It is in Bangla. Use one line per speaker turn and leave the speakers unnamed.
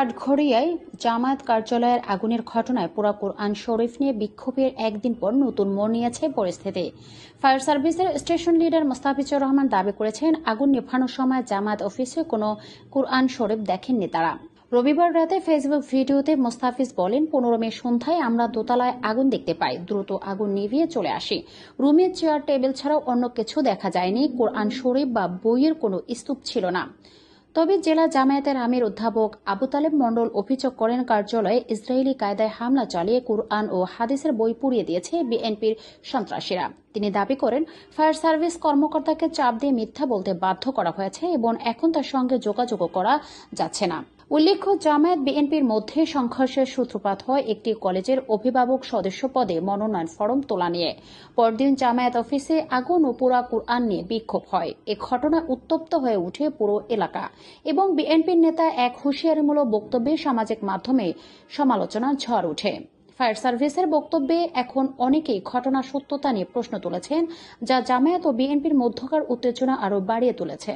কাঠঘড়িয়ায় জামায়াত কার্যালয়ের আগুনের ঘটনায় পোড়া কোরআন শরীফ নিয়ে বিক্ষোভের একদিন পর নতুন মোড় নিয়েছে পরিস্থিতি। ফায়ার সার্ভিসের স্টেশন লিডার মোস্তাফিজুর রহমান দাবি করেছেন, আগুন নেভানোর সময় জামায়াত অফিসে কোনো কোরআন শরীফ দেখেননি তারা। রবিবার রাতে ফেসবুক ভিডিওতে মোস্তাফিজ বলেন, 15 মে সন্ধ্যায় আমরা দোতলায় আগুন দেখতে পাই, দ্রুত আগুন নিভিয়ে চলে আসি। রুমে চেয়ার টেবিল ছাড়াও অন্য কিছু দেখা যায়নি। কোরআন শরীফ বা বইয়ের কোনো স্তূপ ছিল না। তবে জেলা জামায়াতের আমির অধ্যাপক আবু তালেব মণ্ডল অভিযোগ করেন, কার্যালয়ে ইসরায়েলি কায়দায় হামলা চালিয়ে কোরআন ও হাদিসের বই পুড়িয়ে দিয়েছে বিএনপির সন্ত্রাসীরা। তিনি দাবি করেন, ফায়ার সার্ভিস কর্মকর্তাকে চাপ দিয়ে মিথ্যা বলতে বাধ্য করা হয়েছে এবং এখন তার সঙ্গে যোগাযোগও করা যাচ্ছে না। উল্লেখ্য, জামায়াত বিএনপির মধ্যে সংঘর্ষের সূত্রপাত হয় একটি কলেজের অভিভাবক সদস্য পদে মনোনয়ন ফরম তোলা নিয়ে। পরদিন জামায়াত অফিসে আগুন ও পোড়া কোরআন নিয়ে বিক্ষোভ হয়। এ ঘটনায় উত্তপ্ত হয়ে ওঠে পুরো এলাকা এবং বিএনপির নেতা এক হুঁশিয়ারিমূলক বক্তব্যে সামাজিক মাধ্যমে সমালোচনার ঝড় ওঠে। ফায়ার সার্ভিসের বক্তব্যে এখন অনেকেই ঘটনার সত্যতা নিয়ে প্রশ্ন তুলেছেন, যা জামায়াত ও বিএনপির মধ্যকার উত্তেজনা আরও বাড়িয়ে তুলেছে।